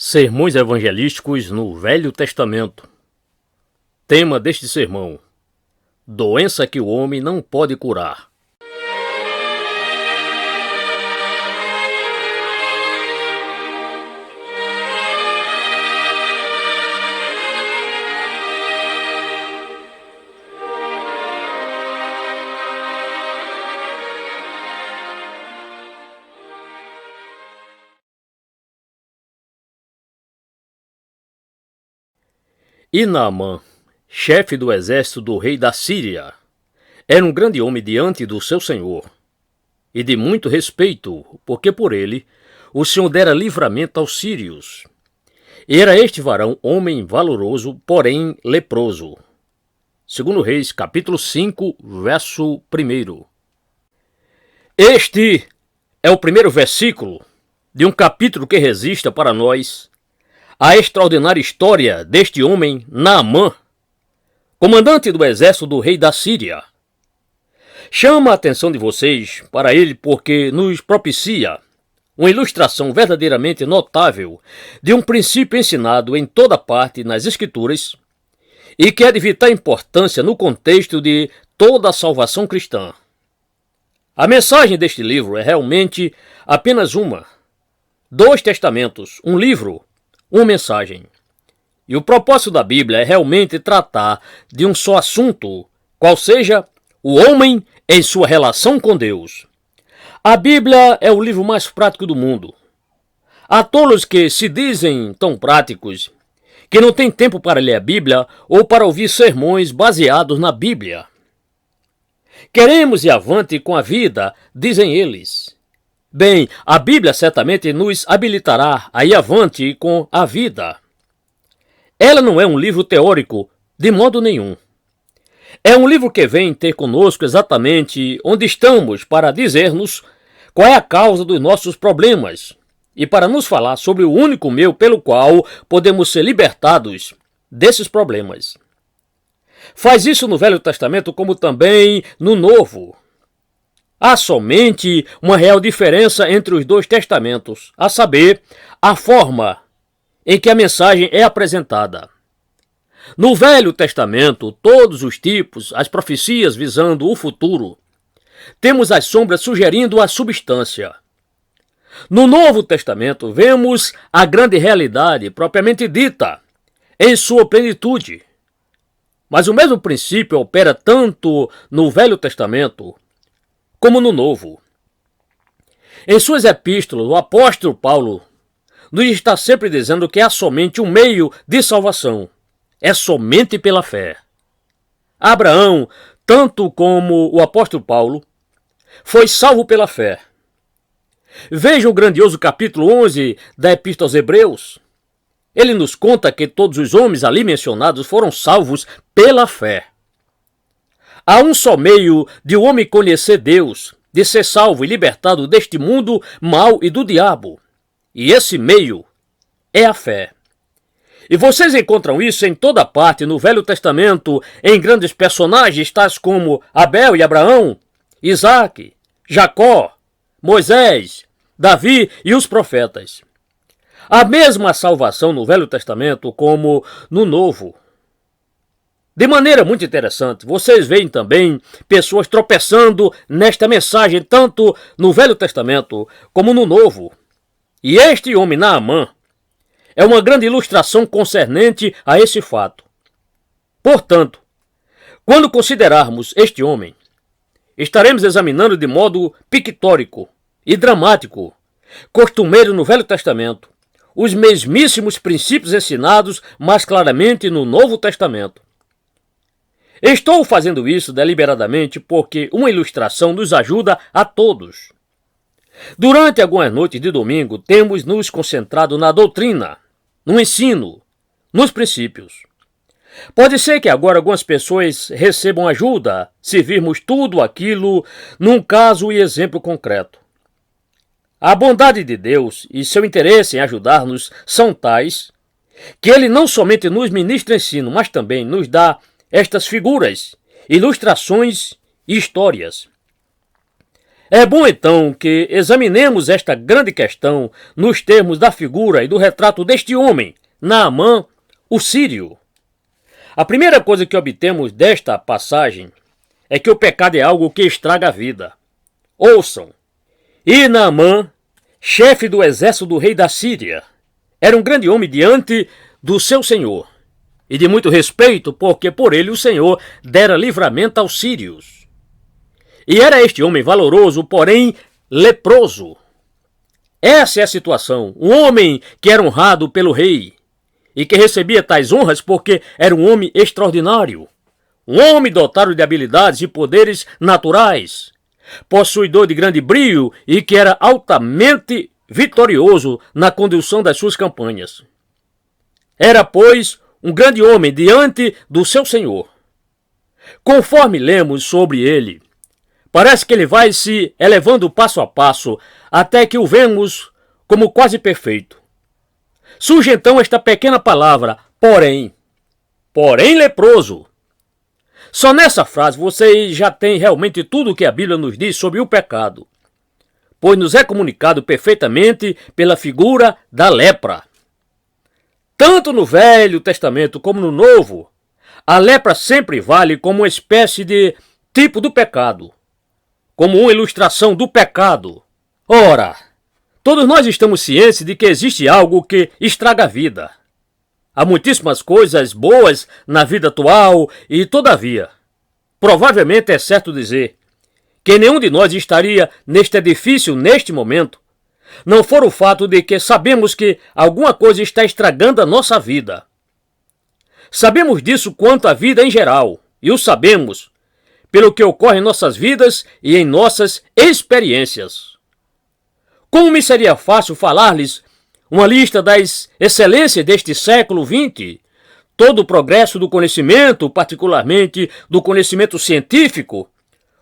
Sermões evangelísticos no Velho Testamento. Tema deste sermão: doença que o homem não pode curar. E Naamã, chefe do exército do rei da Síria, era um grande homem diante do seu senhor, e de muito respeito, porque por ele o Senhor dera livramento aos sírios. E era este varão homem valoroso, porém leproso. Segundo Reis, capítulo 5, verso 1. Este é o primeiro versículo de um capítulo que resista para nós a extraordinária história deste homem, Naamã, comandante do exército do rei da Síria. Chama a atenção de vocês para ele porque nos propicia uma ilustração verdadeiramente notável de um princípio ensinado em toda parte nas Escrituras e que é de vital importância no contexto de toda a salvação cristã. A mensagem deste livro é realmente apenas uma: 2 testamentos, um livro, uma mensagem. E o propósito da Bíblia é realmente tratar de um só assunto, qual seja o homem em sua relação com Deus. A Bíblia é o livro mais prático do mundo. Há tolos que se dizem tão práticos que não têm tempo para ler a Bíblia ou para ouvir sermões baseados na Bíblia. Queremos ir avante com a vida, dizem eles. Bem, a Bíblia certamente nos habilitará a ir avante com a vida. Ela não é um livro teórico, de modo nenhum. É um livro que vem ter conosco exatamente onde estamos para dizer-nos qual é a causa dos nossos problemas e para nos falar sobre o único meio pelo qual podemos ser libertados desses problemas. Faz isso no Velho Testamento como também no Novo. Há somente uma real diferença entre os 2 testamentos, a saber, a forma em que a mensagem é apresentada. No Velho Testamento, todos os tipos, as profecias visando o futuro, temos as sombras sugerindo a substância. No Novo Testamento, vemos a grande realidade propriamente dita, em sua plenitude. Mas o mesmo princípio opera tanto no Velho Testamento como no Novo. Em suas epístolas, o apóstolo Paulo nos está sempre dizendo que há somente um meio de salvação. É somente pela fé. Abraão, tanto como o apóstolo Paulo, foi salvo pela fé. Veja o grandioso capítulo 11 da Epístola aos Hebreus. Ele nos conta que todos os homens ali mencionados foram salvos pela fé. Há um só meio de o homem conhecer Deus, de ser salvo e libertado deste mundo mau e do diabo. E esse meio é a fé. E vocês encontram isso em toda parte no Velho Testamento, em grandes personagens tais como Abel e Abraão, Isaac, Jacó, Moisés, Davi e os profetas. A mesma salvação no Velho Testamento como no Novo. De maneira muito interessante, vocês veem também pessoas tropeçando nesta mensagem tanto no Velho Testamento como no Novo. E este homem, Naamã, é uma grande ilustração concernente a esse fato. Portanto, quando considerarmos este homem, estaremos examinando de modo pictórico e dramático, costumeiro no Velho Testamento, os mesmíssimos princípios ensinados mais claramente no Novo Testamento. Estou fazendo isso deliberadamente porque uma ilustração nos ajuda a todos. Durante algumas noites de domingo, temos nos concentrado na doutrina, no ensino, nos princípios. Pode ser que agora algumas pessoas recebam ajuda se virmos tudo aquilo num caso e exemplo concreto. A bondade de Deus e seu interesse em ajudar-nos são tais que Ele não somente nos ministra ensino, mas também nos dá estas figuras, ilustrações e histórias. É bom então que examinemos esta grande questão nos termos da figura e do retrato deste homem, Naamã, o sírio. A primeira coisa que obtemos desta passagem é que o pecado é algo que estraga a vida. Ouçam, e Naamã, chefe do exército do rei da Síria, era um grande homem diante do seu senhor, e de muito respeito, porque por ele o Senhor dera livramento aos sírios. E era este homem valoroso, porém leproso. Essa é a situação. Um homem que era honrado pelo rei e que recebia tais honras porque era um homem extraordinário. Um homem dotado de habilidades e poderes naturais, possuidor de grande brio e que era altamente vitorioso na condução das suas campanhas. Era, pois, um grande homem diante do seu Senhor. Conforme lemos sobre ele, parece que ele vai se elevando passo a passo até que o vemos como quase perfeito. Surge então esta pequena palavra, porém leproso. Só nessa frase você já tem realmente tudo o que a Bíblia nos diz sobre o pecado, pois nos é comunicado perfeitamente pela figura da lepra. Tanto no Velho Testamento como no Novo, a lepra sempre vale como uma espécie de tipo do pecado, como uma ilustração do pecado. Ora, todos nós estamos cientes de que existe algo que estraga a vida. Há muitíssimas coisas boas na vida atual e, todavia, provavelmente é certo dizer que nenhum de nós estaria neste edifício neste momento, não for o fato de que sabemos que alguma coisa está estragando a nossa vida. Sabemos disso quanto à vida em geral, e o sabemos pelo que ocorre em nossas vidas e em nossas experiências. Como me seria fácil falar-lhes uma lista das excelências deste século XX, todo o progresso do conhecimento, particularmente do conhecimento científico,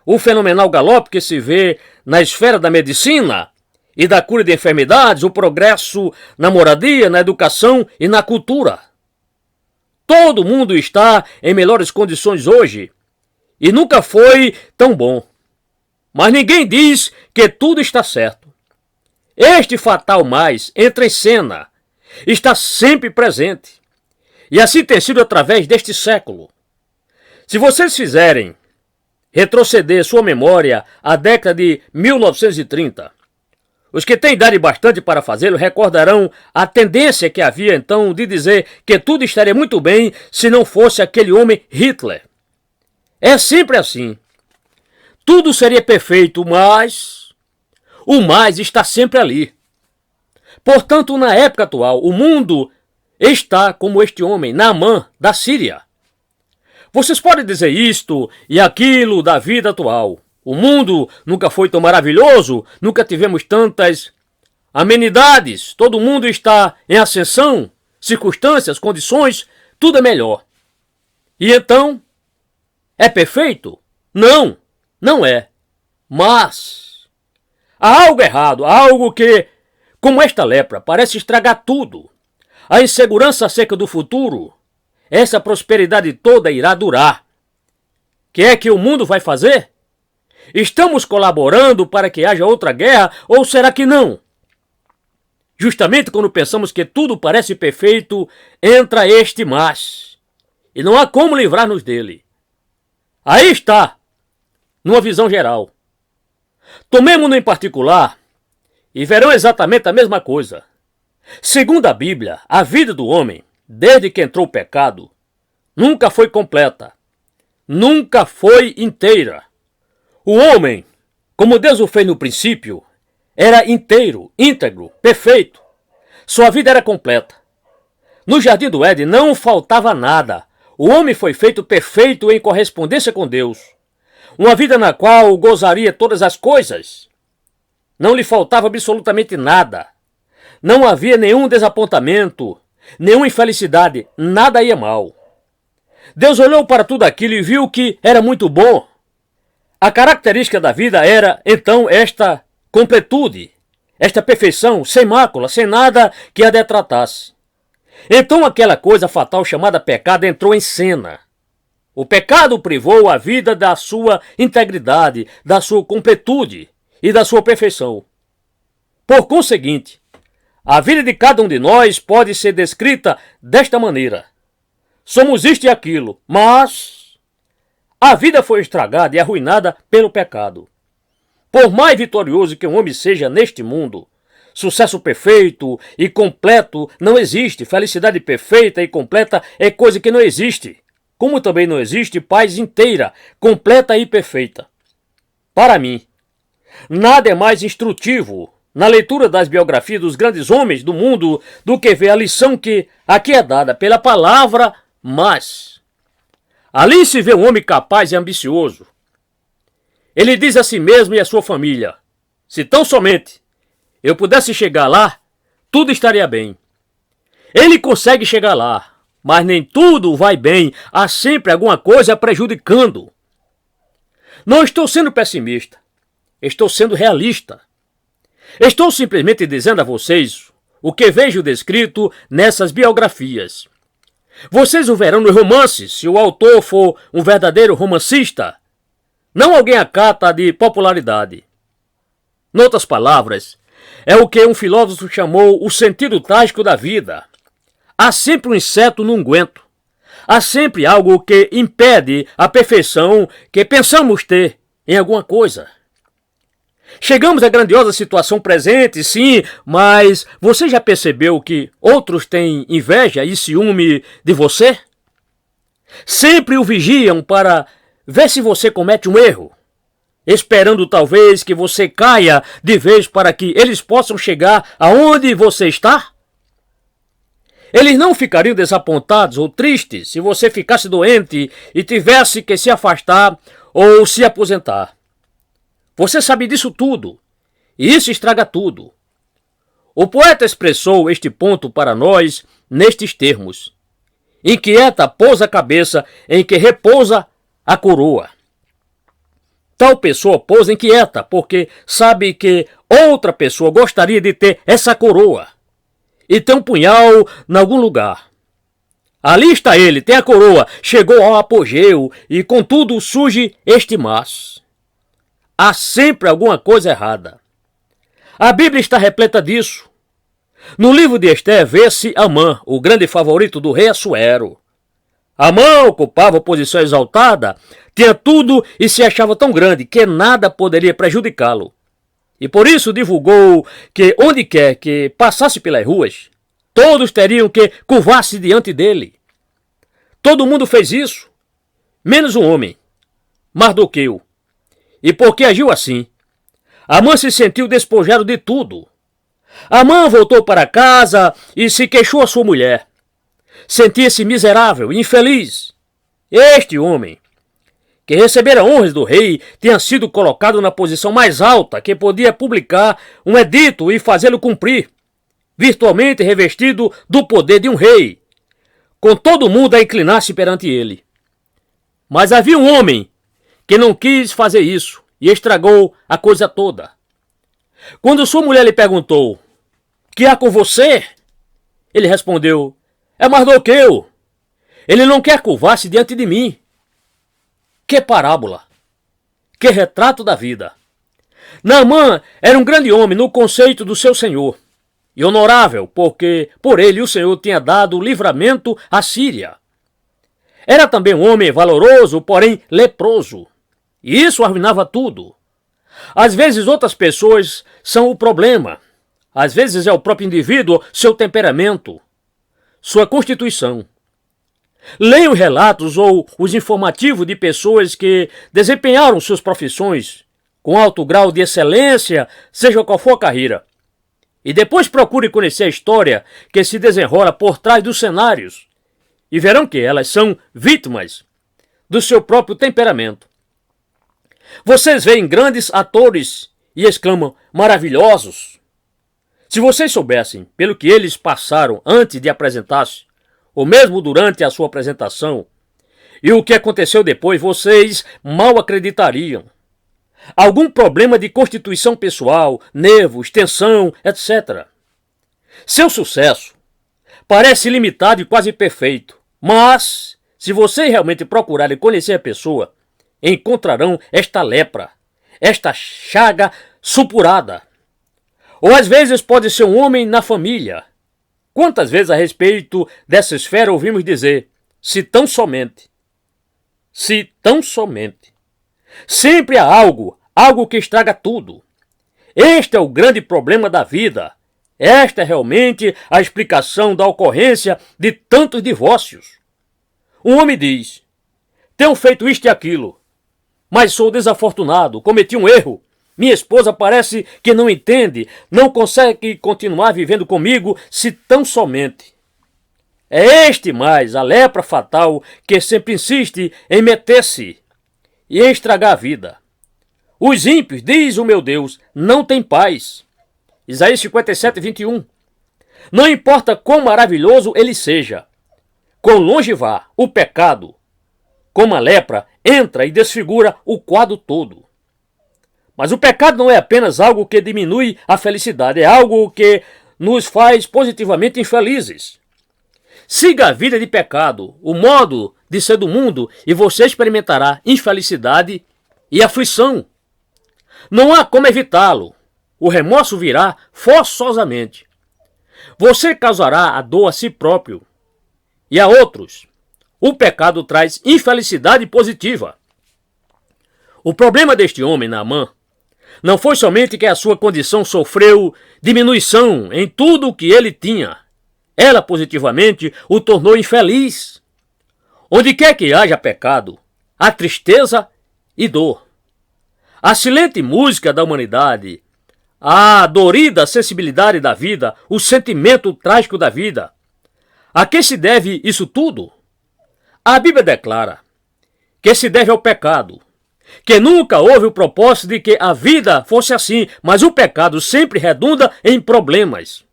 o fenomenal galope que se vê na esfera da medicina e da cura de enfermidades, o progresso na moradia, na educação e na cultura. Todo mundo está em melhores condições hoje e nunca foi tão bom. Mas ninguém diz que tudo está certo. Este fatal mais entra em cena, está sempre presente. E assim tem sido através deste século. Se vocês fizerem retroceder sua memória à década de 1930, os que têm idade bastante para fazê-lo recordarão a tendência que havia então de dizer que tudo estaria muito bem se não fosse aquele homem Hitler. É sempre assim. Tudo seria perfeito, mas o mais está sempre ali. Portanto, na época atual, o mundo está como este homem, Naamã, da Síria. Vocês podem dizer isto e aquilo da vida atual. O mundo nunca foi tão maravilhoso, nunca tivemos tantas amenidades, todo mundo está em ascensão, circunstâncias, condições, tudo é melhor. E então, é perfeito? Não, não é. Mas há algo errado, há algo que, como esta lepra, parece estragar tudo. A insegurança acerca do futuro, essa prosperidade toda irá durar. Que é que o mundo vai fazer? Estamos colaborando para que haja outra guerra ou será que não? Justamente quando pensamos que tudo parece perfeito, entra este mas. E não há como livrar-nos dele. Aí está, numa visão geral. Tomemo-no em particular e verão exatamente a mesma coisa. Segundo a Bíblia, a vida do homem, desde que entrou o pecado, nunca foi completa, nunca foi inteira. O homem, como Deus o fez no princípio, era inteiro, íntegro, perfeito. Sua vida era completa. No jardim do Éden não faltava nada. O homem foi feito perfeito em correspondência com Deus. Uma vida na qual gozaria todas as coisas. Não lhe faltava absolutamente nada. Não havia nenhum desapontamento, nenhuma infelicidade, nada ia mal. Deus olhou para tudo aquilo e viu que era muito bom. A característica da vida era, então, esta completude, esta perfeição, sem mácula, sem nada que a detratasse. Então aquela coisa fatal chamada pecado entrou em cena. O pecado privou a vida da sua integridade, da sua completude, e da sua perfeição. Por conseguinte, a vida de cada um de nós pode ser descrita desta maneira. Somos isto e aquilo, mas a vida foi estragada e arruinada pelo pecado. Por mais vitorioso que um homem seja neste mundo, sucesso perfeito e completo não existe. Felicidade perfeita e completa é coisa que não existe. Como também não existe paz inteira, completa e perfeita. Para mim, nada é mais instrutivo na leitura das biografias dos grandes homens do mundo do que ver a lição que aqui é dada pela palavra mas. Ali se vê um homem capaz e ambicioso. Ele diz a si mesmo e a sua família: se tão somente eu pudesse chegar lá, tudo estaria bem. Ele consegue chegar lá, mas nem tudo vai bem, há sempre alguma coisa prejudicando. Não estou sendo pessimista, estou sendo realista. Estou simplesmente dizendo a vocês o que vejo descrito nessas biografias. Vocês o verão nos romances, se o autor for um verdadeiro romancista, não alguém à cata de popularidade. Noutras palavras, é o que um filósofo chamou o sentido trágico da vida. Há sempre um inseto no unguento. Há sempre algo que impede a perfeição que pensamos ter em alguma coisa. Chegamos à grandiosa situação presente, sim, mas você já percebeu que outros têm inveja e ciúme de você? Sempre o vigiam para ver se você comete um erro, esperando talvez que você caia de vez para que eles possam chegar aonde você está? Eles não ficariam desapontados ou tristes se você ficasse doente e tivesse que se afastar ou se aposentar. Você sabe disso tudo, e isso estraga tudo. O poeta expressou este ponto para nós nestes termos: inquieta pousa a cabeça em que repousa a coroa. Tal pessoa pousa inquieta porque sabe que outra pessoa gostaria de ter essa coroa e tem um punhal em algum lugar. Ali está ele, tem a coroa, chegou ao apogeu e contudo surge este mas. Há sempre alguma coisa errada. A Bíblia está repleta disso. No livro de Esther vê-se Amã, o grande favorito do rei Assuero. Amã ocupava posição exaltada, tinha tudo e se achava tão grande que nada poderia prejudicá-lo. E por isso divulgou que onde quer que passasse pelas ruas, todos teriam que curvar-se diante dele. Todo mundo fez isso, menos um homem, Mardoqueu. E porque agiu assim, Amã se sentiu despojado de tudo. Amã voltou para casa e se queixou a sua mulher. Sentia-se miserável e infeliz. Este homem, que recebera honras do rei, tinha sido colocado na posição mais alta que podia publicar um edito e fazê-lo cumprir, virtualmente revestido do poder de um rei, com todo mundo a inclinar-se perante ele. Mas havia um homem que não quis fazer isso e estragou a coisa toda. Quando sua mulher lhe perguntou: que há com você? Ele respondeu: é Mardoqueu. Ele não quer curvar-se diante de mim. Que parábola! Que retrato da vida! Naamã era um grande homem no conceito do seu senhor, e honorável, porque por ele o Senhor tinha dado o livramento à Síria. Era também um homem valoroso, porém leproso, e isso arruinava tudo. Às vezes outras pessoas são o problema, às vezes é o próprio indivíduo, seu temperamento, sua constituição. Leiam relatos ou os informativos de pessoas que desempenharam suas profissões com alto grau de excelência, seja qual for a carreira. E depois procure conhecer a história que se desenrola por trás dos cenários e verão que elas são vítimas do seu próprio temperamento. Vocês veem grandes atores e exclamam: maravilhosos! Se vocês soubessem pelo que eles passaram antes de apresentar-se, ou mesmo durante a sua apresentação, e o que aconteceu depois, vocês mal acreditariam. Algum problema de constituição pessoal, nervos, tensão, etc. Seu sucesso parece limitado e quase perfeito, mas se vocês realmente procurarem conhecer a pessoa, encontrarão esta lepra, esta chaga supurada. Ou às vezes pode ser um homem na família. Quantas vezes a respeito dessa esfera ouvimos dizer, se tão somente. Se tão somente. Sempre há algo que estraga tudo. Este é o grande problema da vida. Esta é realmente a explicação da ocorrência de tantos divórcios. Um homem diz, tenho feito isto e aquilo, mas sou desafortunado, cometi um erro. Minha esposa parece que não entende, não consegue continuar vivendo comigo se tão somente. É este mais a lepra fatal que sempre insiste em meter-se e em estragar a vida. Os ímpios, diz o meu Deus, não têm paz. Isaías 57, 21. Não importa quão maravilhoso ele seja, quão longe vá, o pecado, como a lepra, entra e desfigura o quadro todo. Mas o pecado não é apenas algo que diminui a felicidade, é algo que nos faz positivamente infelizes. Siga a vida de pecado, o modo de ser do mundo, e você experimentará infelicidade e aflição. Não há como evitá-lo. O remorso virá forçosamente. Você causará a dor a si próprio e a outros. O pecado traz infelicidade positiva. O problema deste homem, Naamã, não foi somente que a sua condição sofreu diminuição em tudo o que ele tinha. Ela positivamente o tornou infeliz. Onde quer que haja pecado, há tristeza e dor. A silente música da humanidade, a dorida sensibilidade da vida, o sentimento trágico da vida. A que se deve isso tudo? A Bíblia declara que se deve ao pecado, que nunca houve o propósito de que a vida fosse assim, mas o pecado sempre redunda em problemas.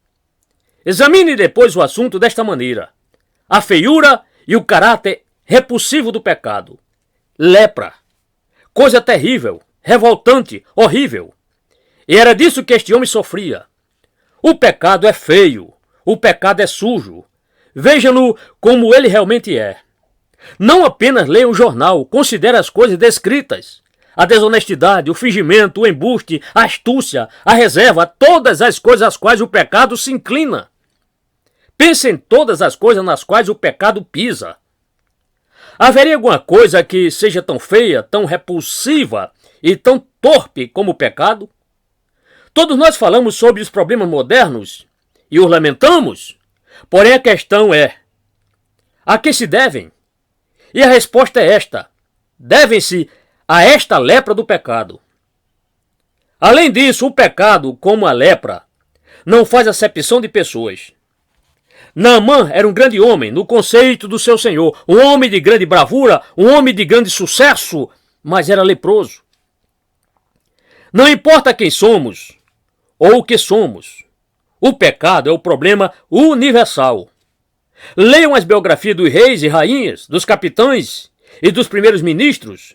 Examine depois o assunto desta maneira: a feiura e o caráter repulsivo do pecado. Lepra, coisa terrível, revoltante, horrível. E era disso que este homem sofria. O pecado é feio, o pecado é sujo. Veja-no como ele realmente é. Não apenas leia um jornal, considere as coisas descritas. A desonestidade, o fingimento, o embuste, a astúcia, a reserva, todas as coisas às quais o pecado se inclina. Pense em todas as coisas nas quais o pecado pisa. Haveria alguma coisa que seja tão feia, tão repulsiva e tão torpe como o pecado? Todos nós falamos sobre os problemas modernos e os lamentamos, porém a questão é: a que se devem? E a resposta é esta: devem-se a esta lepra do pecado. Além disso, o pecado, como a lepra, não faz acepção de pessoas. Naamã era um grande homem no conceito do seu Senhor, um homem de grande bravura, um homem de grande sucesso, mas era leproso. Não importa quem somos ou o que somos, o pecado é o problema universal. Leiam as biografias dos reis e rainhas, dos capitães e dos primeiros ministros.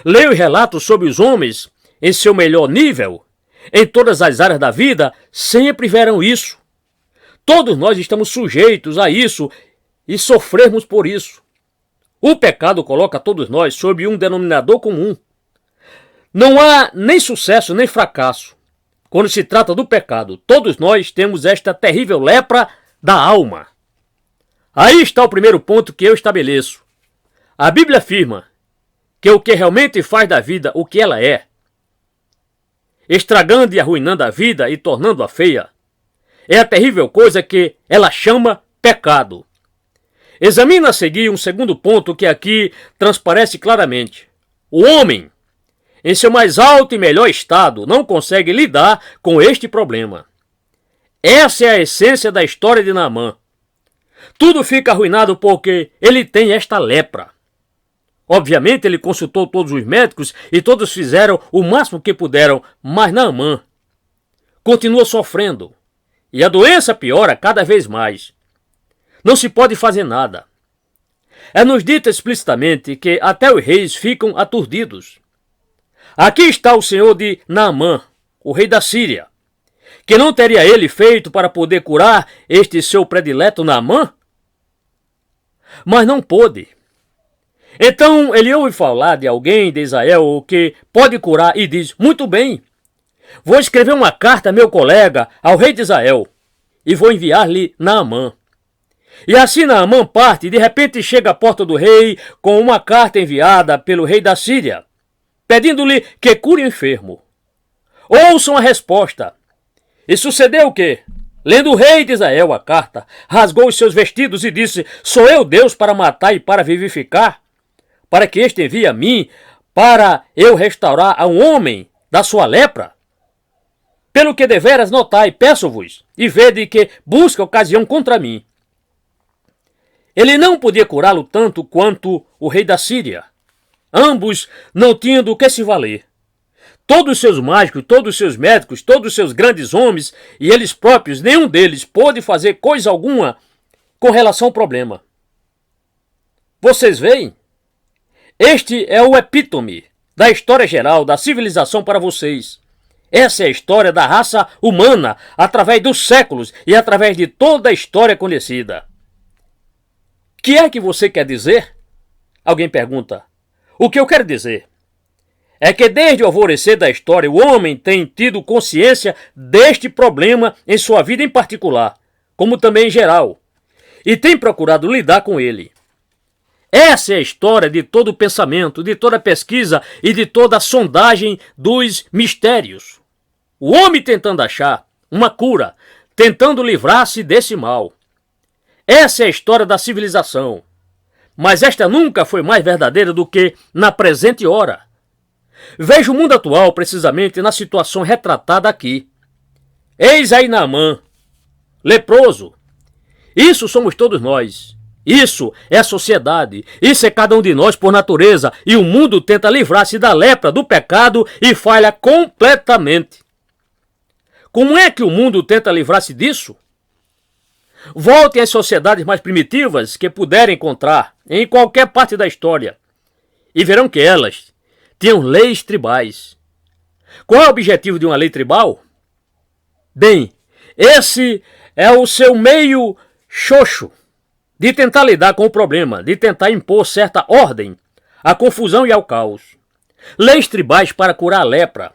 Leiam os relatos sobre os homens em seu melhor nível. Em todas as áreas da vida, sempre verão isso. Todos nós estamos sujeitos a isso e sofremos por isso. O pecado coloca todos nós sob um denominador comum. Não há nem sucesso nem fracasso quando se trata do pecado. Todos nós temos esta terrível lepra da alma. Aí está o primeiro ponto que eu estabeleço. A Bíblia afirma que o que realmente faz da vida o que ela é, estragando e arruinando a vida e tornando-a feia, é a terrível coisa que ela chama pecado. Examina a seguir um segundo ponto que aqui transparece claramente. O homem, em seu mais alto e melhor estado, não consegue lidar com este problema. Essa é a essência da história de Naamã. Tudo fica arruinado porque ele tem esta lepra. Obviamente ele consultou todos os médicos e todos fizeram o máximo que puderam, mas Naamã continua sofrendo. E a doença piora cada vez mais. Não se pode fazer nada. É-nos dito explicitamente que até os reis ficam aturdidos. Aqui está o senhor de Naamã, o rei da Síria. Que não teria ele feito para poder curar este seu predileto Naamã? Mas não pôde. Então ele ouve falar de alguém de Israel que pode curar e diz: muito bem, Vou escrever uma carta a meu colega, ao rei de Israel, e vou enviar-lhe Naamã. E assim Naamã parte e de repente chega à porta do rei com uma carta enviada pelo rei da Síria, pedindo-lhe que cure o enfermo. Ouçam a resposta. E sucedeu o quê? Lendo o rei de Israel a carta, rasgou os seus vestidos e disse: sou eu Deus para matar e para vivificar? Para que este envie a mim, para eu restaurar a um homem da sua lepra? Pelo que deveras notai, peço-vos, e vede que busca ocasião contra mim. Ele não podia curá-lo tanto quanto o rei da Síria. Ambos não tinham do que se valer. Todos os seus mágicos, todos os seus médicos, todos os seus grandes homens e eles próprios, nenhum deles pôde fazer coisa alguma com relação ao problema. Vocês veem? Este é o epítome da história geral da civilização para vocês. Essa é a história da raça humana através dos séculos e através de toda a história conhecida. Que é que você quer dizer? Alguém pergunta. O que eu quero dizer é que desde o alvorecer da história o homem tem tido consciência deste problema em sua vida em particular, como também em geral, e tem procurado lidar com ele. Essa é a história de todo o pensamento, de toda a pesquisa e de toda a sondagem dos mistérios. O homem tentando achar uma cura, tentando livrar-se desse mal. Essa é a história da civilização. Mas esta nunca foi mais verdadeira do que na presente hora. Veja o mundo atual precisamente na situação retratada aqui. Eis aí Naamã, leproso. Isso somos todos nós. Isso é a sociedade. Isso é cada um de nós por natureza. E o mundo tenta livrar-se da lepra, do pecado e falha completamente. Como é que o mundo tenta livrar-se disso? Voltem às sociedades mais primitivas que puderem encontrar em qualquer parte da história e verão que elas tinham leis tribais. Qual é o objetivo de uma lei tribal? Bem, esse é o seu meio xoxo de tentar lidar com o problema, de tentar impor certa ordem à confusão e ao caos. Leis tribais para curar a lepra.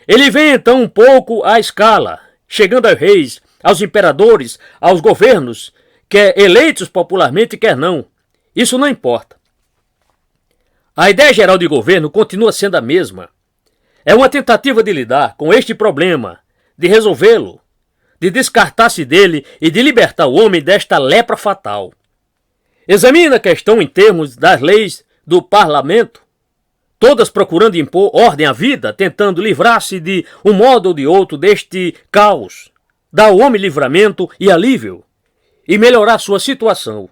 Ele vem então um pouco à escala, chegando aos reis, aos imperadores, aos governos, quer eleitos popularmente, quer não. Isso não importa. A ideia geral de governo continua sendo a mesma. É uma tentativa de lidar com este problema, de resolvê-lo, de descartar-se dele e de libertar o homem desta lepra fatal. Examine a questão em termos das leis do parlamento, todas procurando impor ordem à vida, tentando livrar-se de um modo ou de outro deste caos, dar ao homem livramento e alívio, e melhorar sua situação.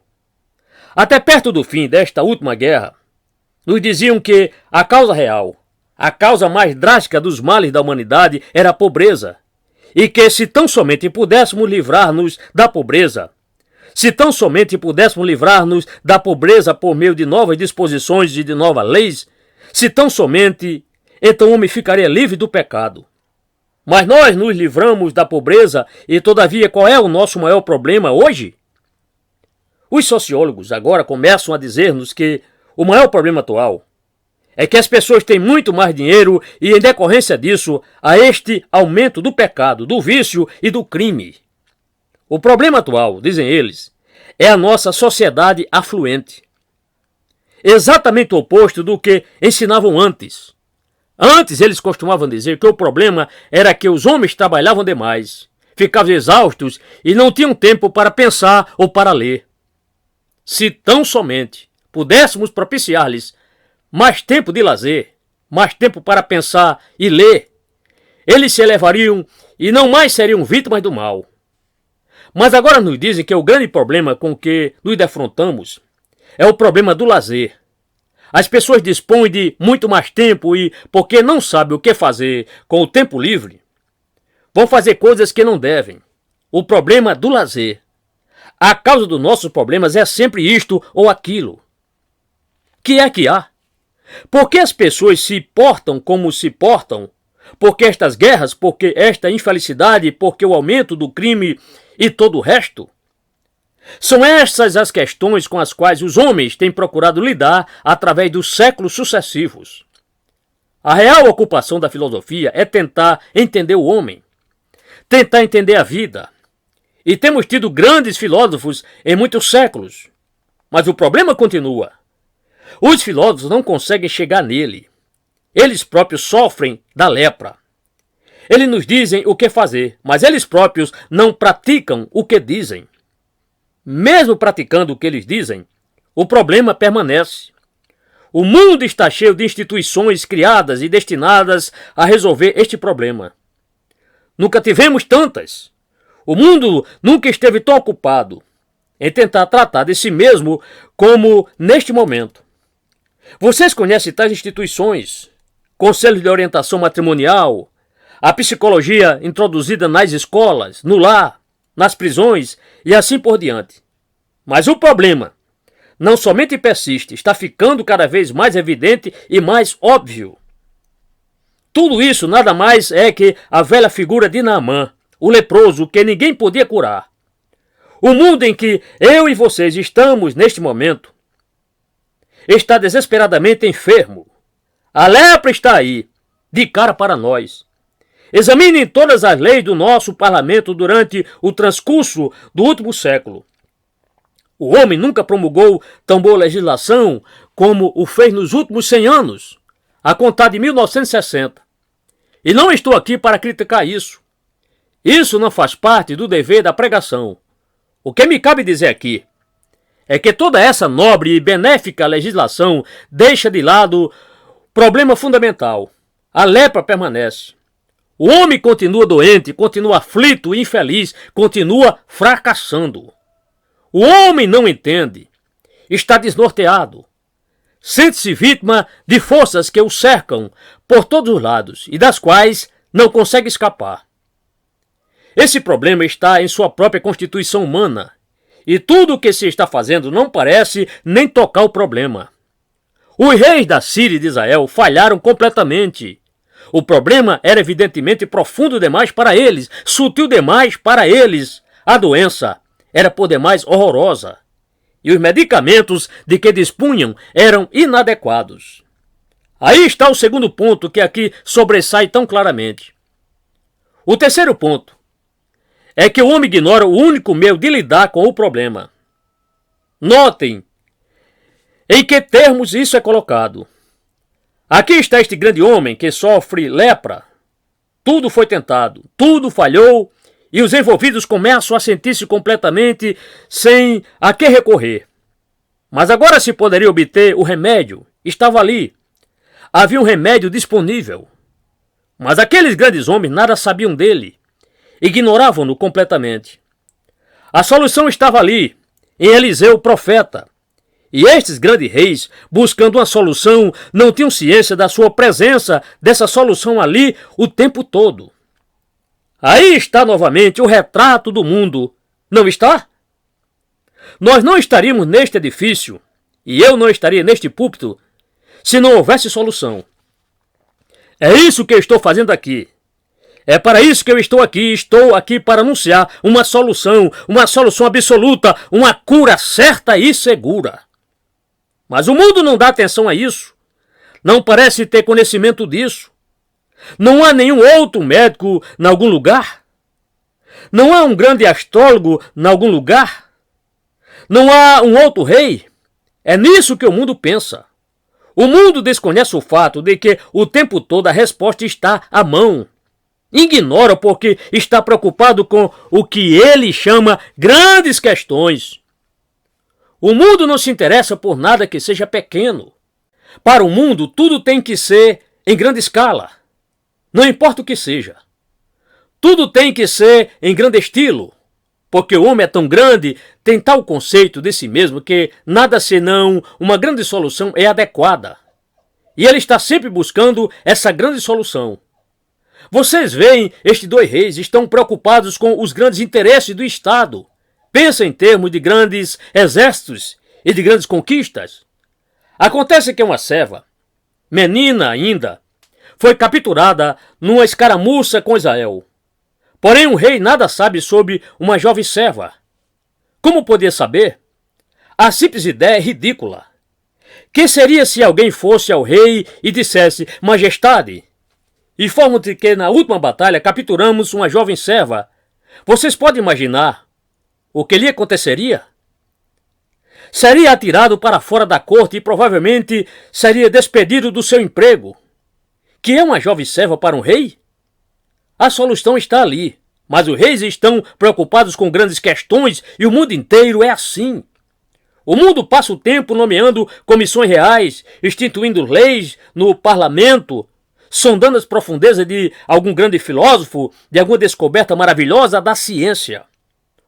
Até perto do fim desta última guerra, nos diziam que a causa real, a causa mais drástica dos males da humanidade era a pobreza, e que se tão somente pudéssemos livrar-nos da pobreza, se tão somente pudéssemos livrar-nos da pobreza por meio de novas disposições e de novas leis, se tão somente, então o homem ficaria livre do pecado. Mas nós nos livramos da pobreza e, todavia, qual é o nosso maior problema hoje? Os sociólogos agora começam a dizer-nos que o maior problema atual é que as pessoas têm muito mais dinheiro e, em decorrência disso, há este aumento do pecado, do vício e do crime. O problema atual, dizem eles, é a nossa sociedade afluente. Exatamente o oposto do que ensinavam antes. Antes eles costumavam dizer que o problema era que os homens trabalhavam demais, ficavam exaustos e não tinham tempo para pensar ou para ler. Se tão somente pudéssemos propiciar-lhes mais tempo de lazer, mais tempo para pensar e ler, eles se elevariam e não mais seriam vítimas do mal. Mas agora nos dizem que o grande problema com que nos defrontamos é o problema do lazer. As pessoas dispõem de muito mais tempo e, porque não sabem o que fazer com o tempo livre, vão fazer coisas que não devem. O problema do lazer. A causa dos nossos problemas é sempre isto ou aquilo. Que é que há? Por que as pessoas se portam como se portam? Por que estas guerras? Por que esta infelicidade? Por que o aumento do crime e todo o resto? São essas as questões com as quais os homens têm procurado lidar através dos séculos sucessivos. A real ocupação da filosofia é tentar entender o homem, tentar entender a vida. E temos tido grandes filósofos em muitos séculos. Mas o problema continua. Os filósofos não conseguem chegar nele. Eles próprios sofrem da lepra. Eles nos dizem o que fazer, mas eles próprios não praticam o que dizem. Mesmo praticando o que eles dizem, o problema permanece. O mundo está cheio de instituições criadas e destinadas a resolver este problema. Nunca tivemos tantas. O mundo nunca esteve tão ocupado em tentar tratar de si mesmo como neste momento. Vocês conhecem tais instituições? Conselhos de orientação matrimonial, a psicologia introduzida nas escolas, no lar, nas prisões e assim por diante. Mas o problema não somente persiste, está ficando cada vez mais evidente e mais óbvio. Tudo isso nada mais é que a velha figura de Naamã, o leproso que ninguém podia curar. O mundo em que eu e vocês estamos neste momento está desesperadamente enfermo. A lepra está aí, de cara para nós. Examinem todas as leis do nosso parlamento durante o transcurso do último século. O homem nunca promulgou tão boa legislação como o fez nos últimos 100 anos, a contar de 1960. E não estou aqui para criticar isso. Isso não faz parte do dever da pregação. O que me cabe dizer aqui é que toda essa nobre e benéfica legislação deixa de lado o problema fundamental. A lepra permanece. O homem continua doente, continua aflito e infeliz, continua fracassando. O homem não entende, está desnorteado, sente-se vítima de forças que o cercam por todos os lados e das quais não consegue escapar. Esse problema está em sua própria constituição humana e tudo o que se está fazendo não parece nem tocar o problema. Os reis da Síria e de Israel falharam completamente. O problema era evidentemente profundo demais para eles, sutil demais para eles. A doença era por demais horrorosa, e os medicamentos de que dispunham eram inadequados. Aí está o segundo ponto que aqui sobressai tão claramente. O terceiro ponto é que o homem ignora o único meio de lidar com o problema. Notem em que termos isso é colocado. Aqui está este grande homem que sofre lepra. Tudo foi tentado, tudo falhou, e os envolvidos começam a sentir-se completamente sem a que recorrer. Mas agora se poderia obter o remédio. Estava ali. Havia um remédio disponível. Mas aqueles grandes homens nada sabiam dele. Ignoravam-no completamente. A solução estava ali, em Eliseu o profeta. E estes grandes reis, buscando uma solução, não tinham ciência da sua presença, dessa solução ali, o tempo todo. Aí está novamente o retrato do mundo, não está? Nós não estaríamos neste edifício, e eu não estaria neste púlpito, se não houvesse solução. É isso que eu estou fazendo aqui. É para isso que eu estou aqui para anunciar uma solução absoluta, uma cura certa e segura. Mas o mundo não dá atenção a isso, não parece ter conhecimento disso. Não há nenhum outro médico em algum lugar? Não há um grande astrólogo em algum lugar? Não há um outro rei? É nisso que o mundo pensa. O mundo desconhece o fato de que o tempo todo a resposta está à mão. Ignora porque está preocupado com o que ele chama grandes questões. O mundo não se interessa por nada que seja pequeno. Para o mundo, tudo tem que ser em grande escala. Não importa o que seja. Tudo tem que ser em grande estilo, porque o homem é tão grande, tem tal conceito de si mesmo que nada senão uma grande solução é adequada. E ele está sempre buscando essa grande solução. Vocês veem, estes dois reis estão preocupados com os grandes interesses do Estado. Pensam em termos de grandes exércitos e de grandes conquistas. Acontece que uma serva, menina ainda, foi capturada numa escaramuça com Israel. Porém, o rei nada sabe sobre uma jovem serva. Como podia saber? A simples ideia é ridícula. Que seria se alguém fosse ao rei e dissesse: Majestade, informo-te que na última batalha capturamos uma jovem serva. Vocês podem imaginar o que lhe aconteceria? Seria atirado para fora da corte e provavelmente seria despedido do seu emprego. Que é uma jovem serva para um rei? A solução está ali, mas os reis estão preocupados com grandes questões e o mundo inteiro é assim. O mundo passa o tempo nomeando comissões reais, instituindo leis no parlamento, sondando as profundezas de algum grande filósofo, de alguma descoberta maravilhosa da ciência.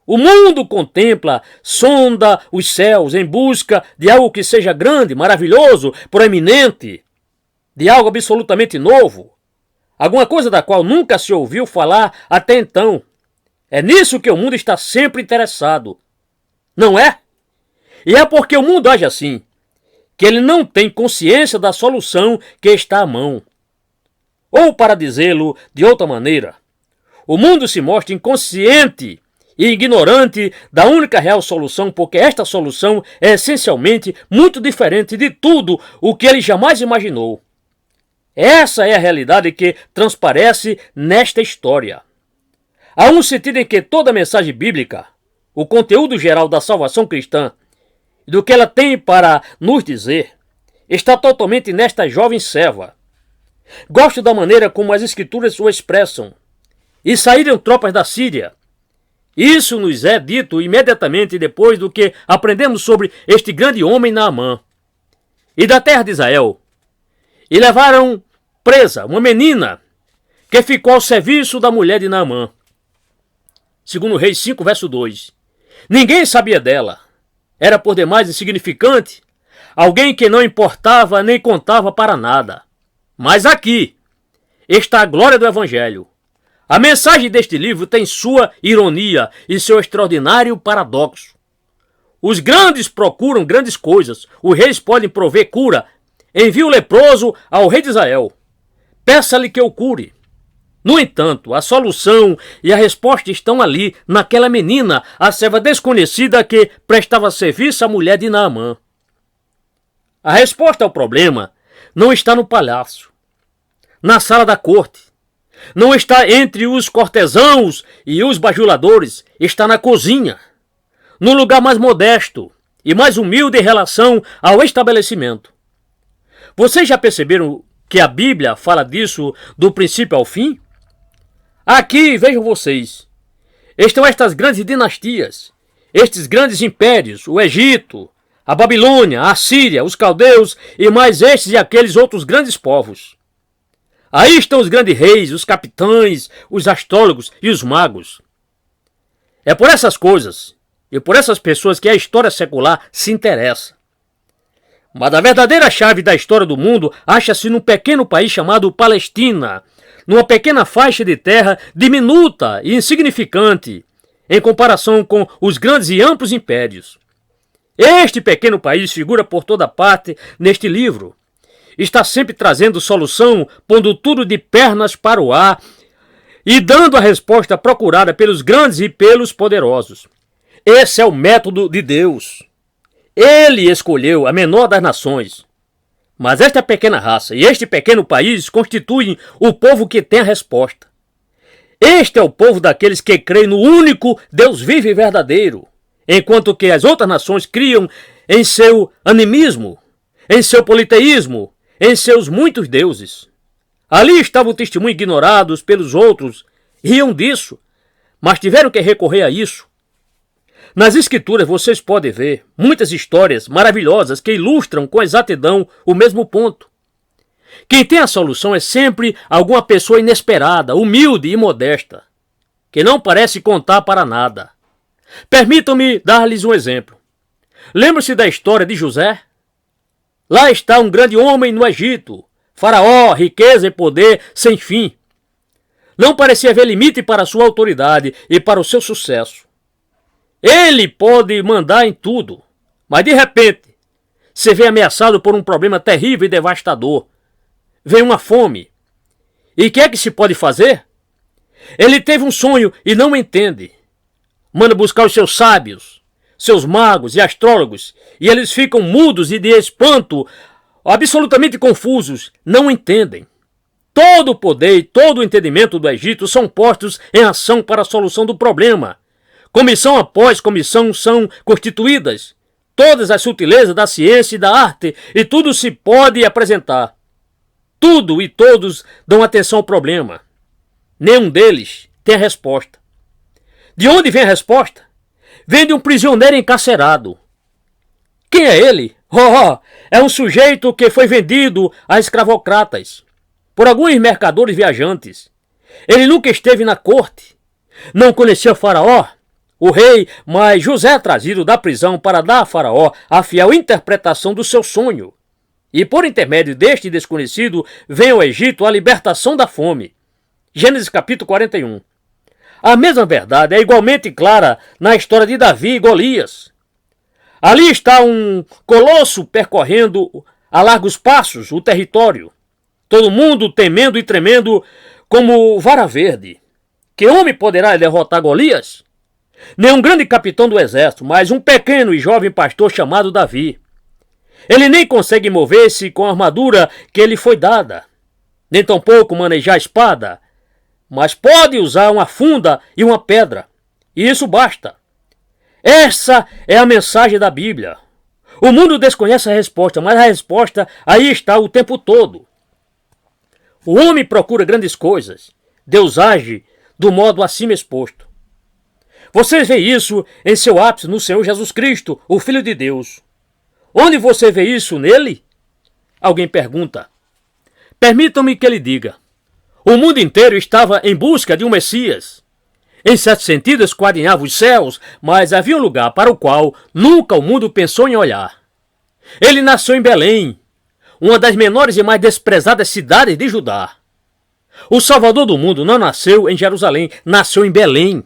O mundo contempla, sonda os céus em busca de algo que seja grande, maravilhoso, proeminente, de algo absolutamente novo, alguma coisa da qual nunca se ouviu falar até então. É nisso que o mundo está sempre interessado, não é? E é porque o mundo age assim, que ele não tem consciência da solução que está à mão. Ou, para dizê-lo de outra maneira, o mundo se mostra inconsciente e ignorante da única real solução, porque esta solução é essencialmente muito diferente de tudo o que ele jamais imaginou. Essa é a realidade que transparece nesta história. Há um sentido em que toda a mensagem bíblica, o conteúdo geral da salvação cristã, do que ela tem para nos dizer, está totalmente nesta jovem serva. Gosto da maneira como as escrituras o expressam. E saíram tropas da Síria. Isso nos é dito imediatamente depois do que aprendemos sobre este grande homem Naamã. E da terra de Israel. E levaram presa uma menina que ficou ao serviço da mulher de Naamã. Segundo Reis 5, verso 2. Ninguém sabia dela. Era por demais insignificante, alguém que não importava nem contava para nada. Mas aqui está a glória do Evangelho. A mensagem deste livro tem sua ironia e seu extraordinário paradoxo. Os grandes procuram grandes coisas, os reis podem prover cura. Envie o leproso ao rei de Israel. Peça-lhe que o cure. No entanto, a solução e a resposta estão ali, naquela menina, a serva desconhecida que prestava serviço à mulher de Naamã. A resposta ao problema não está no palácio, na sala da corte. Não está entre os cortesãos e os bajuladores, está na cozinha, no lugar mais modesto e mais humilde em relação ao estabelecimento. Vocês já perceberam que a Bíblia fala disso do princípio ao fim? Aqui, vejam vocês, estão estas grandes dinastias, estes grandes impérios, o Egito, a Babilônia, a Síria, os caldeus e mais estes e aqueles outros grandes povos. Aí estão os grandes reis, os capitães, os astrólogos e os magos. É por essas coisas e por essas pessoas que a história secular se interessa. Mas a verdadeira chave da história do mundo acha-se num pequeno país chamado Palestina, numa pequena faixa de terra diminuta e insignificante em comparação com os grandes e amplos impérios. Este pequeno país figura por toda parte neste livro. Está sempre trazendo solução, pondo tudo de pernas para o ar e dando a resposta procurada pelos grandes e pelos poderosos. Esse é o método de Deus. Ele escolheu a menor das nações. Mas esta pequena raça e este pequeno país constituem o povo que tem a resposta. Este é o povo daqueles que creem no único Deus vivo e verdadeiro, enquanto que as outras nações criam em seu animismo, em seu politeísmo, em seus muitos deuses. Ali estavam testemunhos ignorados pelos outros, riam disso, mas tiveram que recorrer a isso. Nas escrituras vocês podem ver muitas histórias maravilhosas que ilustram com exatidão o mesmo ponto. Quem tem a solução é sempre alguma pessoa inesperada, humilde e modesta, que não parece contar para nada. Permitam-me dar-lhes um exemplo. Lembram-se da história de José? Lá está um grande homem no Egito, faraó, riqueza e poder sem fim. Não parecia haver limite para sua autoridade e para o seu sucesso. Ele pode mandar em tudo, mas de repente se vê ameaçado por um problema terrível e devastador. Vem uma fome. E o que é que se pode fazer? Ele teve um sonho e não entende. Manda buscar os seus sábios, seus magos e astrólogos, e eles ficam mudos e de espanto, absolutamente confusos, não entendem. Todo o poder e todo o entendimento do Egito são postos em ação para a solução do problema. Comissão após comissão são constituídas. Todas as sutilezas da ciência e da arte, e tudo se pode apresentar. Tudo e todos dão atenção ao problema. Nenhum deles tem a resposta. De onde vem a resposta? Vem de um prisioneiro encarcerado. Quem é ele? É um sujeito que foi vendido a escravocratas por alguns mercadores viajantes. Ele nunca esteve na corte. Não conhecia Faraó, o rei, mas José é trazido da prisão para dar a Faraó a fiel interpretação do seu sonho. E por intermédio deste desconhecido, vem ao Egito a libertação da fome. Gênesis capítulo 41. A mesma verdade é igualmente clara na história de Davi e Golias. Ali está um colosso percorrendo a largos passos o território. Todo mundo temendo e tremendo como vara verde. Que homem poderá derrotar Golias? Nenhum grande capitão do exército, mas um pequeno e jovem pastor chamado Davi. Ele nem consegue mover-se com a armadura que lhe foi dada, nem tampouco manejar a espada, mas pode usar uma funda e uma pedra, e isso basta. Essa é a mensagem da Bíblia. O mundo desconhece a resposta, mas a resposta aí está o tempo todo. O homem procura grandes coisas, Deus age do modo acima exposto. Você vê isso em seu ápice no Senhor Jesus Cristo, o Filho de Deus. Onde você vê isso nele? Alguém pergunta. Permitam-me que lhe diga. O mundo inteiro estava em busca de um Messias. Em certo sentido, esquadrinhava os céus, mas havia um lugar para o qual nunca o mundo pensou em olhar. Ele nasceu em Belém, uma das menores e mais desprezadas cidades de Judá. O Salvador do mundo não nasceu em Jerusalém, nasceu em Belém.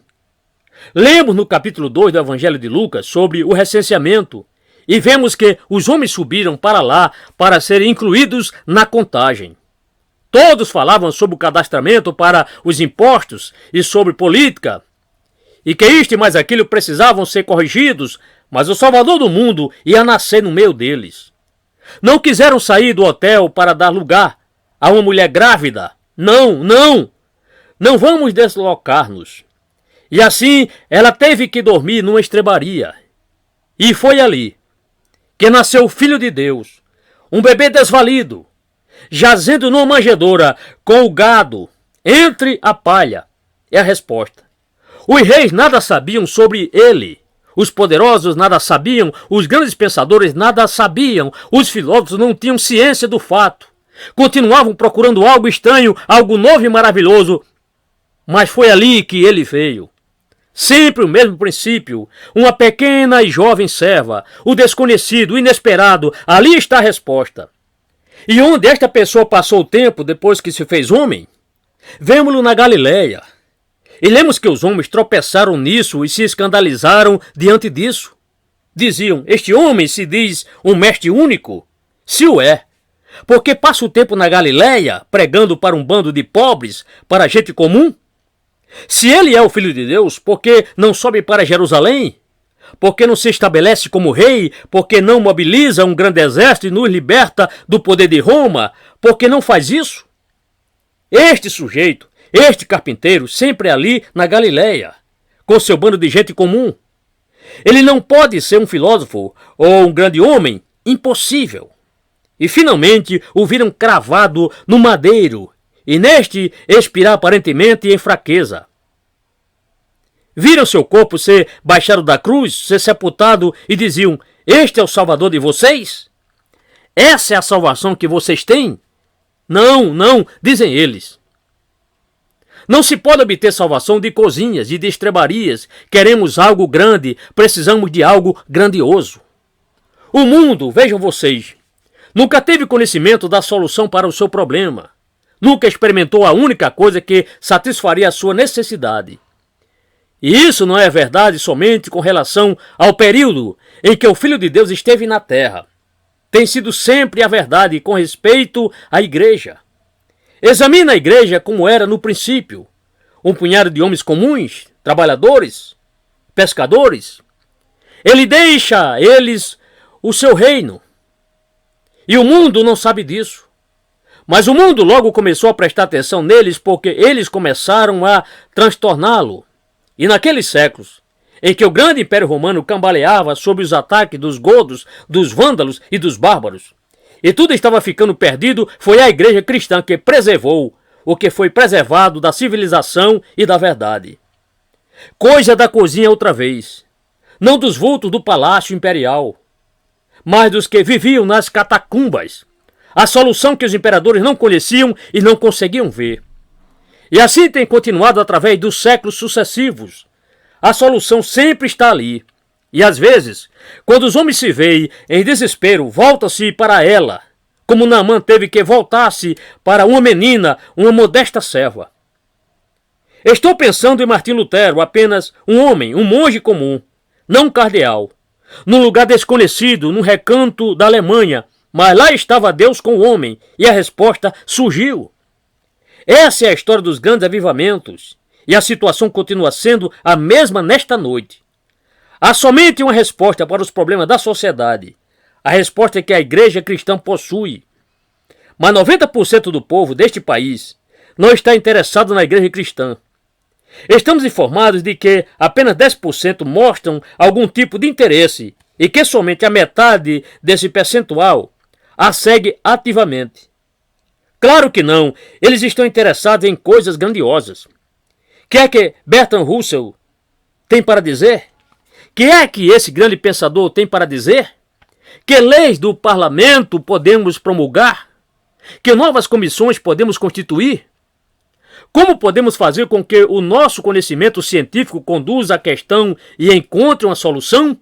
Lemos no capítulo 2 do Evangelho de Lucas sobre o recenseamento e vemos que os homens subiram para lá para serem incluídos na contagem. Todos falavam sobre o cadastramento para os impostos e sobre política, e que isto e mais aquilo precisavam ser corrigidos, mas o Salvador do mundo ia nascer no meio deles. Não quiseram sair do hotel para dar lugar a uma mulher grávida. Não vamos deslocar-nos. E assim ela teve que dormir numa estrebaria. E foi ali que nasceu o Filho de Deus, um bebê desvalido, jazendo numa manjedoura com o gado entre a palha. É a resposta. Os reis nada sabiam sobre ele. Os poderosos nada sabiam. Os grandes pensadores nada sabiam. Os filósofos não tinham ciência do fato. Continuavam procurando algo estranho, algo novo e maravilhoso. Mas foi ali que ele veio. Sempre o mesmo princípio. Uma pequena e jovem serva. O desconhecido, o inesperado. Ali está a resposta. E onde esta pessoa passou o tempo depois que se fez homem? Vemo-lo na Galileia. E lemos que os homens tropeçaram nisso e se escandalizaram diante disso. Diziam, este homem se diz um mestre único? Se o é. Porque passa o tempo na Galileia pregando para um bando de pobres, para gente comum? Se ele é o Filho de Deus, por que não sobe para Jerusalém? Por que não se estabelece como rei? Por que não mobiliza um grande exército e nos liberta do poder de Roma? Por que não faz isso? Este sujeito, este carpinteiro, sempre ali na Galileia, com seu bando de gente comum. Ele não pode ser um filósofo ou um grande homem, impossível. E finalmente o viram cravado no madeiro, e neste expirar aparentemente em fraqueza. Viram seu corpo ser baixado da cruz, ser sepultado e diziam, este é o Salvador de vocês? Essa é a salvação que vocês têm? Não, dizem eles. Não se pode obter salvação de cozinhas e de estrebarias. Queremos algo grande, precisamos de algo grandioso. O mundo, vejam vocês, nunca teve conhecimento da solução para o seu problema. Nunca experimentou a única coisa que satisfaria a sua necessidade. E isso não é verdade somente com relação ao período em que o Filho de Deus esteve na terra. Tem sido sempre a verdade com respeito à igreja. Examina a igreja como era no princípio. Um punhado de homens comuns, trabalhadores, pescadores. Ele deixa eles o seu reino. E o mundo não sabe disso. Mas o mundo logo começou a prestar atenção neles porque eles começaram a transtorná-lo. E naqueles séculos, em que o grande Império Romano cambaleava sob os ataques dos godos, dos vândalos e dos bárbaros, e tudo estava ficando perdido, foi a igreja cristã que preservou o que foi preservado da civilização e da verdade. Coisa da cozinha outra vez, não dos vultos do palácio imperial, mas dos que viviam nas catacumbas, a solução que os imperadores não conheciam e não conseguiam ver. E assim tem continuado através dos séculos sucessivos. A solução sempre está ali. E às vezes, quando os homens se veem em desespero, volta-se para ela, como Naamã teve que voltar-se para uma menina, uma modesta serva. Estou pensando em Martim Lutero, apenas um homem, um monge comum, não um cardeal, num lugar desconhecido, num recanto da Alemanha, mas lá estava Deus com o homem, e a resposta surgiu. Essa é a história dos grandes avivamentos, e a situação continua sendo a mesma nesta noite. Há somente uma resposta para os problemas da sociedade. A resposta é que a igreja cristã possui. Mas 90% do povo deste país não está interessado na igreja cristã. Estamos informados de que apenas 10% mostram algum tipo de interesse e que somente a metade desse percentual a segue ativamente. Claro que não, eles estão interessados em coisas grandiosas. Que é que Bertrand Russell tem para dizer? Que é que esse grande pensador tem para dizer? Que leis do parlamento podemos promulgar? Que novas comissões podemos constituir? Como podemos fazer com que o nosso conhecimento científico conduza a questão e encontre uma solução?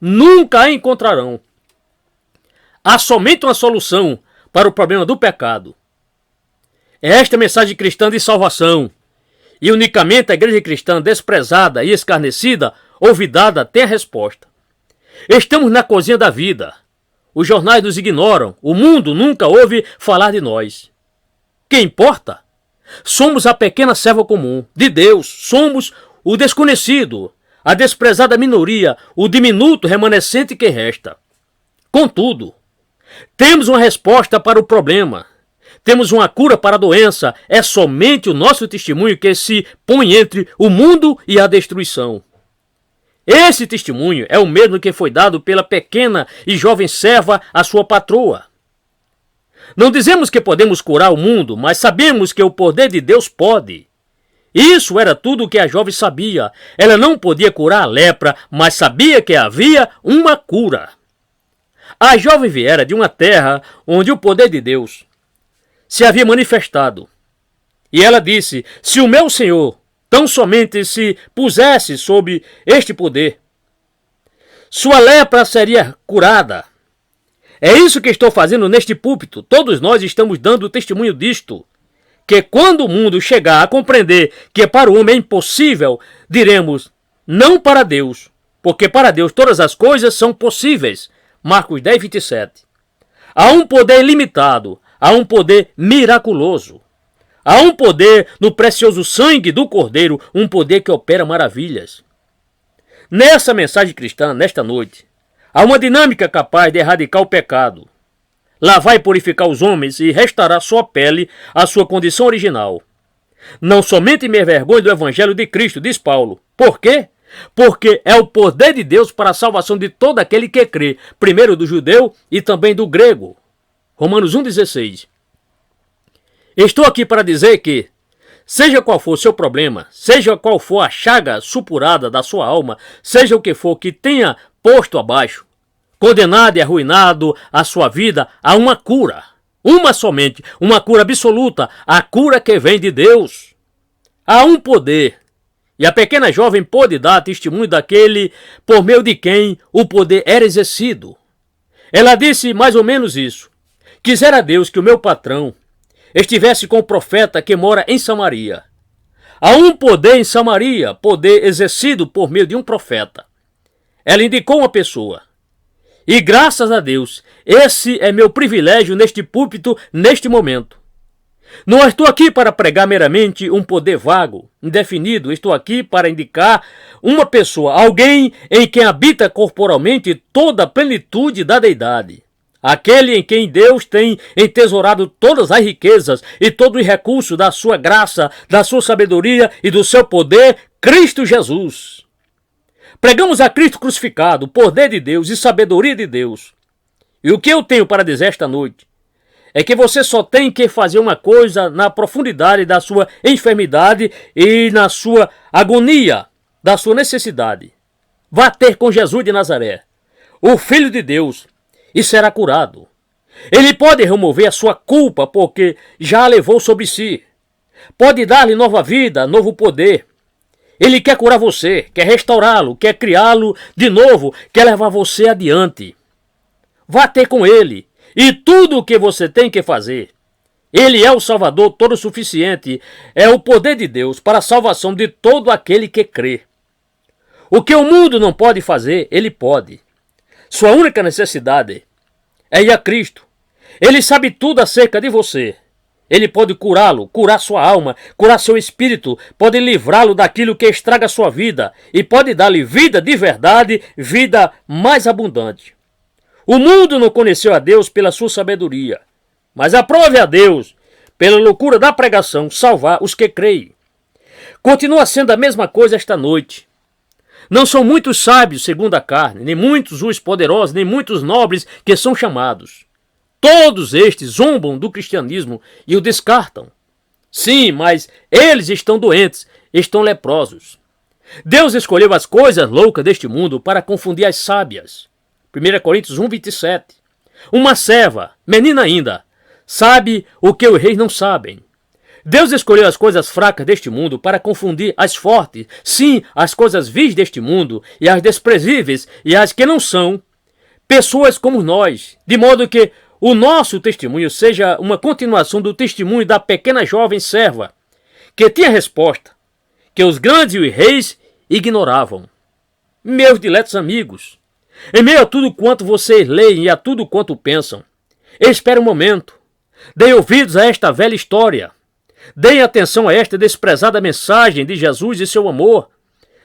Nunca a encontrarão. Há somente uma solução para o problema do pecado. Esta é a mensagem cristã de salvação. E unicamente a igreja cristã desprezada e escarnecida, olvidada, tem a resposta. Estamos na cozinha da vida. Os jornais nos ignoram. O mundo nunca ouve falar de nós. Que importa? Somos a pequena serva comum de Deus. Somos o desconhecido, a desprezada minoria, o diminuto remanescente que resta. Contudo, temos uma resposta para o problema. Temos uma cura para a doença. É somente o nosso testemunho que se põe entre o mundo e a destruição. Esse testemunho é o mesmo que foi dado pela pequena e jovem serva à sua patroa. Não dizemos que podemos curar o mundo, mas sabemos que o poder de Deus pode. Isso era tudo o que a jovem sabia. Ela não podia curar a lepra, mas sabia que havia uma cura. A jovem viera de uma terra onde o poder de Deus se havia manifestado. E ela disse: se o meu Senhor tão somente se pusesse sob este poder, sua lepra seria curada. É isso que estou fazendo neste púlpito. Todos nós estamos dando testemunho disto. Que quando o mundo chegar a compreender que para o homem é impossível, diremos: não para Deus, porque para Deus todas as coisas são possíveis. Marcos 10, 27. Há um poder ilimitado, há um poder miraculoso. Há um poder no precioso sangue do Cordeiro, um poder que opera maravilhas. Nessa mensagem cristã, nesta noite, há uma dinâmica capaz de erradicar o pecado, lavar e purificar os homens e restaurar sua pele à sua condição original. Não somente me envergonho do Evangelho de Cristo, diz Paulo. Por quê? Porque é o poder de Deus para a salvação de todo aquele que crê, primeiro do judeu e também do grego. Romanos 1,16. Estou aqui para dizer que, seja qual for o seu problema, seja qual for a chaga supurada da sua alma, seja o que for que tenha posto abaixo, condenado e arruinado a sua vida, há uma cura. Uma somente, uma cura absoluta, a cura que vem de Deus. Há um poder. E a pequena jovem pôde dar testemunho daquele por meio de quem o poder era exercido. Ela disse mais ou menos isso: quisera Deus que o meu patrão estivesse com o profeta que mora em Samaria. Há um poder em Samaria, poder exercido por meio de um profeta. Ela indicou uma pessoa. E graças a Deus, esse é meu privilégio neste púlpito, neste momento. Não estou aqui para pregar meramente um poder vago, indefinido. Estou aqui para indicar uma pessoa, alguém em quem habita corporalmente toda a plenitude da deidade. Aquele em quem Deus tem entesourado todas as riquezas e todos os recursos da sua graça, da sua sabedoria e do seu poder, Cristo Jesus. Pregamos a Cristo crucificado, poder de Deus e sabedoria de Deus. E o que eu tenho para dizer esta noite é que você só tem que fazer uma coisa na profundidade da sua enfermidade e na sua agonia, da sua necessidade. Vá ter com Jesus de Nazaré, o Filho de Deus, e será curado. Ele pode remover a sua culpa porque já a levou sobre si. Pode dar-lhe nova vida, novo poder. Ele quer curar você, quer restaurá-lo, quer criá-lo de novo, quer levar você adiante. Vá ter com ele. E tudo o que você tem que fazer. Ele é o Salvador todo suficiente. É o poder de Deus para a salvação de todo aquele que crê. O que o mundo não pode fazer, ele pode. Sua única necessidade é ir a Cristo. Ele sabe tudo acerca de você. Ele pode curá-lo, curar sua alma, curar seu espírito, pode livrá-lo daquilo que estraga sua vida e pode dar-lhe vida de verdade, vida mais abundante. O mundo não conheceu a Deus pela sua sabedoria, mas aprove a Deus, pela loucura da pregação, salvar os que creem. Continua sendo a mesma coisa esta noite. Não são muitos sábios segundo a carne, nem muitos os poderosos, nem muitos nobres que são chamados. Todos estes zombam do cristianismo e o descartam. Sim, mas eles estão doentes, estão leprosos. Deus escolheu as coisas loucas deste mundo para confundir as sábias. 1 Coríntios 1:27. Uma serva, menina ainda, sabe o que os reis não sabem. Deus escolheu as coisas fracas deste mundo para confundir as fortes, sim, as coisas vis deste mundo, e as desprezíveis, e as que não são, pessoas como nós, de modo que o nosso testemunho seja uma continuação do testemunho da pequena jovem serva, que tinha resposta, que os grandes e os reis ignoravam. Meus diletos amigos, em meio a tudo quanto vocês leem e a tudo quanto pensam, espere um momento, deem ouvidos a esta velha história. Deem atenção a esta desprezada mensagem de Jesus e seu amor,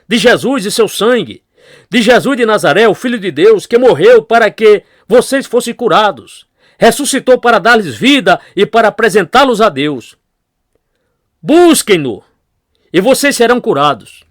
de Jesus e seu sangue, de Jesus de Nazaré, o Filho de Deus, que morreu para que vocês fossem curados, ressuscitou para dar-lhes vida e para apresentá-los a Deus. Busquem-no e vocês serão curados.